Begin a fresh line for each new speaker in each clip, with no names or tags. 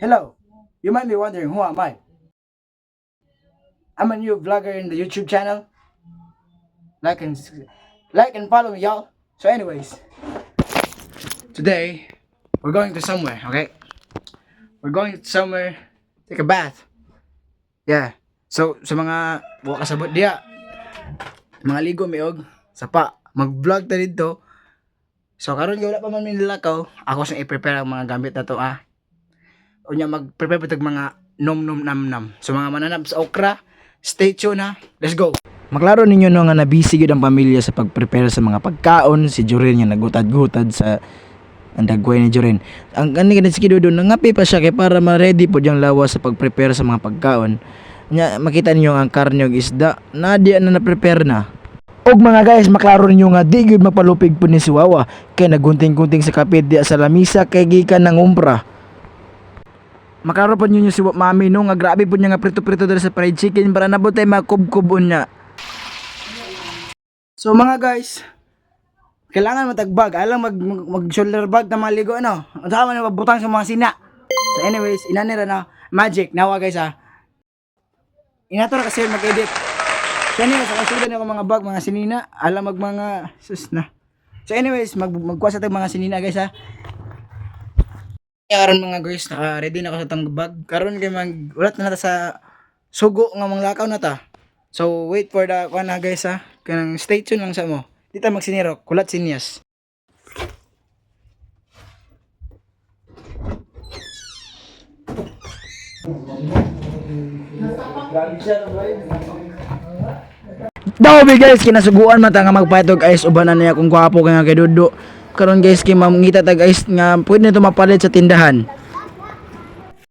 Hello, you might be wondering who am I? I'm a new vlogger in the YouTube channel. Like and like and follow me, y'all. So, anyways, today we're going to somewhere. Okay, we're going to somewhere. Take a bath. Yeah. So sa mga buwa kasabot diya, mga ligo miog sapa mag-vlog ta dito. So karon wala pa man mi nilakaw. Ako sa i-prepare ang mga gamit na to unya mag-prepare pa tag mga nom-nom nam-nam. So mga mananap sa okra, stay tuned ha. Let's go. Maklaro ninyo no nga nabisi gyud ang pamilya sa pag-prepare sa mga pagkaon. Si Jorin nga nagutad-gutad sa ang dagway ni Jorin. Ang kani kanit si Kidodo nangapi pa siya kay para ma-ready po diyang lawas sa pag-prepare sa mga pagkaon. Nya makita ninyo ang karne ug isda na di na prepare na. Og mga guys, maklaro ninyo nga di gyud mapalupig po ni si Wawa kay nagunting-gunting sa kapit di sa lamisa kay gikan ng umpra. Maklaro po ninyo si Mami no nga grabe po niya nga prito-prito diri sa fried chicken para nabot tay makub-kubon niya. So mga guys, kailangan matagbag, alang mag shoulder bag na maligo ano. Usaha man mabutang sa mga sina. So anyways, inanira na magic nawa guys Inato na kasi mag-edit. So anyways, nakasudan ako mga bag, mga sinina, alam mga sus na. So anyways, magkuha sa tag mga sinina guys Karon mga guys, naka-ready na ako sa tang bag. Karon kay ulat na nata sa sugo nga mga lakaw na ta. So wait for the kuan na guys Kanang stay tuned lang sa mo. Dito magsiniro, kulat sinyas. Daw guys, kinasuguan mata nga magpaytog ice ubanan niya kung gwapo kay nga kay Dudo. Karon guys, kay mamngita tag ice nga pwede nito mapalit sa tindahan.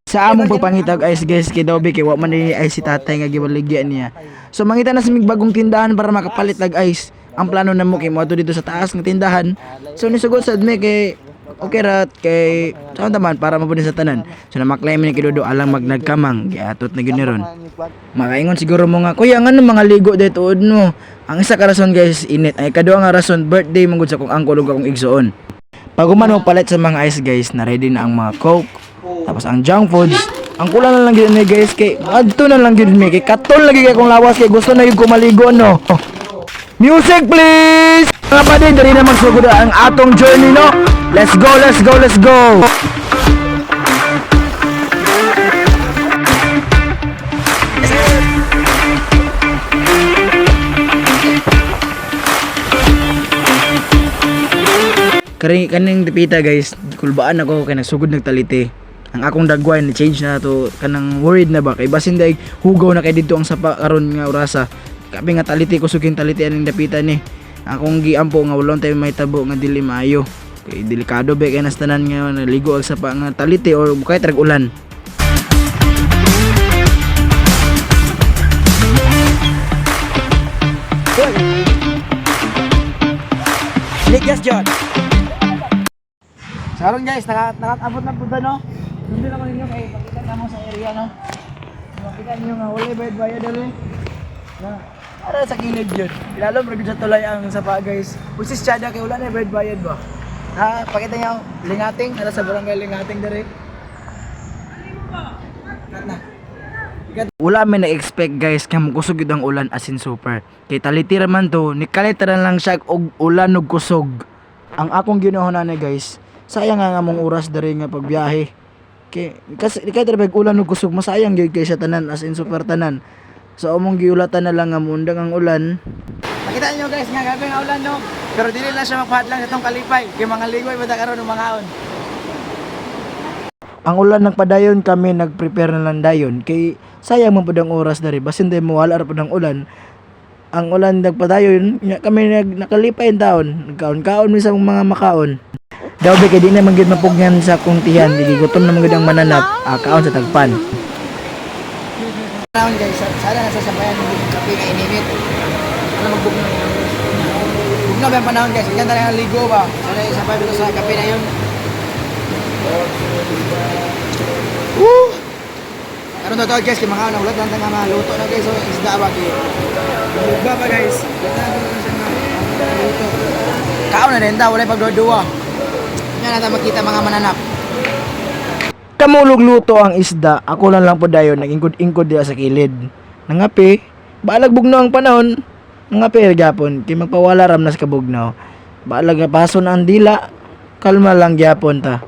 Sa among pagpangitag ice guys kay Dobby kay wa man ni ice si tatay nga gibaligyan niya. So mangita na sa mig bagong tindahan para makapalit tag ice. Ang plano namo kay moadto dito sa taas ng tindahan. So nisugod sad mi kay okay rat kay saan taman para mabudi sa tanan. So namaklaim ni kay Dodo alang magnagkamang giatot na gyud ni ron. Makaingon siguro mo nga kuya ngano mga ligo dito tuod no. Ang isa ka rason guys init ay kaduha nga rason birthday mangud sa kong angkol ug akong igsuon. Pag man mo palit sa mga ice guys na ready na ang mga coke. Tapos ang junk foods, ang kulang na lang gid ni guys kay adto na lang gid mi kay katol lagi kay kong lawas kay gusto na yun ko maligo no. Music please. Mga padi diri na magsugod ang atong journey no. Let's go, let's go, let's go. Kaning dipita guys, kulbaan ako kay nagsugod nagtalite. Ang akong dagway ni change na to kanang worried na ba kay basin day hugaw na kay dito ang sapa karon nga orasa. Kabi nga talite ko suging talite aning dapita ni. Akong giampo nga walon tay may tabo nga dili maayo. Kay delikado ba kay nastanan nga naligo ang sapa nga talite or kay trag ulan. Ligas John. Saron guys, nakakabot na punta no. Hindi naman ninyo kay pakita na mo sa area no. Makita niyo nga wala bayad dali. Na ara sa gilid yun. Lalo brigid sa tulay ang sapa guys. Pusis tsada kay wala na bayad ba. Pakita niyo lingating, ara sa barangay lingating diri. Wala may na-expect guys kaya kusog yun ang ulan asin super. Kay talitira man to, nikalitaran lang siya og ulan og kusog. Ang akong ginoon na guys, sayang nga mong oras dari nga pagbiyahe. Kasi trabag ulan ug kusog masayang gyud kay sa tanan as in super tanan. So among giulatan na lang nga mundang ang ulan. Nakita niyo guys nga gabi nga ulan no. Pero dili na siya magpahadlang sa tong kalipay kay mga ligoy bada karon ng mga on. Ang ulan nagpadayon kami nagprepare na lang dayon kay sayang man pud ang oras dari basin day mo wala ra pud ang ulan. Ang ulan nagpadayon kami nakalipay taon nagkaon-kaon mi sa mga makaon. Daw ba kay di na manggid mapugnan sa kuntihan, di gutom na manggid ang mananap, kaon sa tagpan. Kaon guys, sana nasasabayan ng kape nga ininit. Ano magbugno? Bugno ba ang panahon guys? Ganda lang ang ligo ba? Sana isabay dito sa kape na yun. Woo! Karon to guys, kay makaon na ulat lang nga maluto na guys, so isda ba kay. Bugba ba guys? Kaon na din daw, wala pagduwa. Nga natin makita mga mananap. Kamulog luto ang isda, ako lang po dayon nagingkod-ingkod diya sa kilid. Nangapi, balag bugnaw ang panahon. Nangapi gyapon, kay magpawala ram na sa kabugnaw. Balag nga pason ang dila, kalma lang gyapon ta.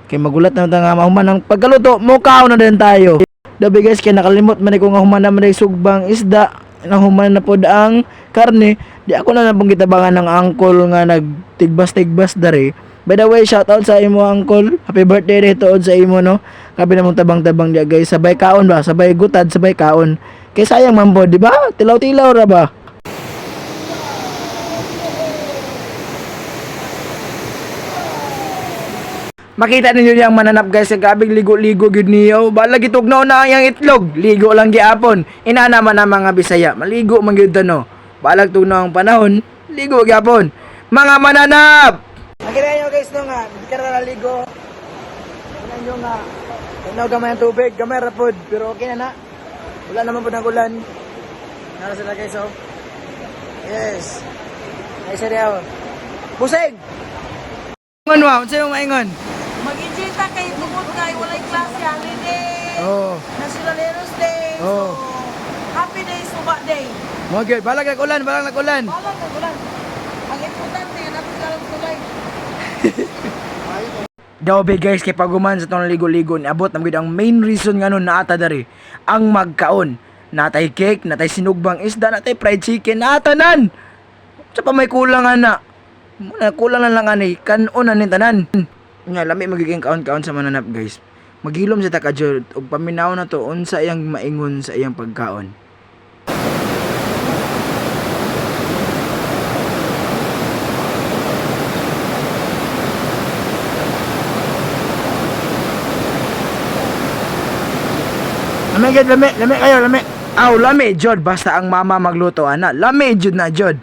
Kay magulat na ta nga mahuman ang pagkaluto, mukaw na din tayo. Dabi guys, kay nakalimot man ko nga human na man sugbang isda, nahuman na pod ang karne. Di ako na nabong gitabangan ng angkol nga nagtigbas-tigbas dari. By the way, shout out sa imo uncle. Happy birthday rin tuod sa imo no. Kabi namong tabang-tabang dia guys. Sabay kaon ba? Sabay gutad, sabay kaon. Kay sayang man po, di ba? Tilaw-tilaw ra ba? Makita ninyo yung mananap guys, sa gabing ligo-ligo gud niyo. Bala gitugnaw na ang itlog. Ligo lang giapon. Ina naman ang mga Bisaya, maligo man gyud no. Balag tugnaw ang panahon, ligo gyapon. Mga mananap. Makita nyo guys no nga, hindi ka na naligo. Tingnan nyo nga, tugnaw gamay ang tubig, gamay rapod. Pero okay na na. Wala naman po ng ulan. Nara sila guys oh. Yes. Ay seryaw. Busing! Ingon wa, unsa yung maingon?
Mag-enjoy ta kay tungod kay walay klase holiday.
Oh.
National Heroes Day.
Oh.
So, happy day, suba day.
Mo gyud, balag nag-ulan, balag nag-ulan.
Wala ko gulan. Ang importante nga natin karon tulay.
Daobe guys, kay paguman sa tong ligo-ligo niabot na gid ang main reason nga nun naata dari ang magkaon. Natay cake, natay sinugbang isda, natay fried chicken, natanan. Sa pa may kulang ana. Muna kulang na lang ani kanon na ni tanan. Nga lami magiging kaon-kaon sa mananap guys. Maghilom sa takadjud og paminaw na to unsa iyang maingon sa iyang pagkaon. Lami gid, lami kayo, lami. Aw, lami jud basta ang mama magluto ana. Lami jud na jud.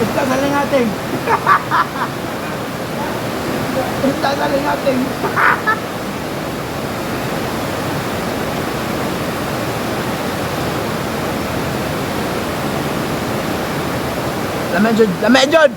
Basta saling ating. Basta saling ating. Lami jud, lami jud.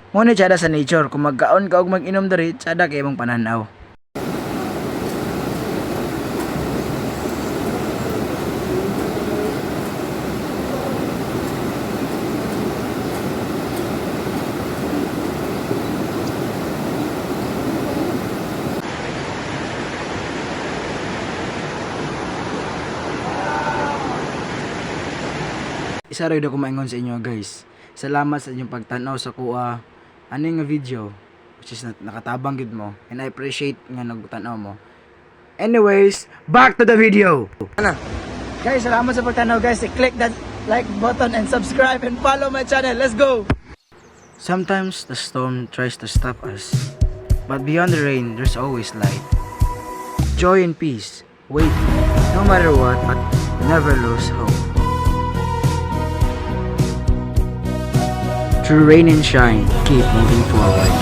Muna tsada sa nature, kung magkaon ka og mag-inom diri, tsada kay imong pananaw. Isa rin ako maingon sa inyo guys. Salamat sa inyong pagtanaw sa kuha ani nga video which is nakatabang gid mo and I appreciate nga nagtanaw mo. Anyways, back to the video. Guys, salamat sa pagtanaw guys. Click that like button and subscribe and follow my channel. Let's go. Sometimes the storm tries to stop us, but beyond the rain there's always light. Joy and peace wait no matter what, but never lose hope. Through rain and shine, keep moving forward.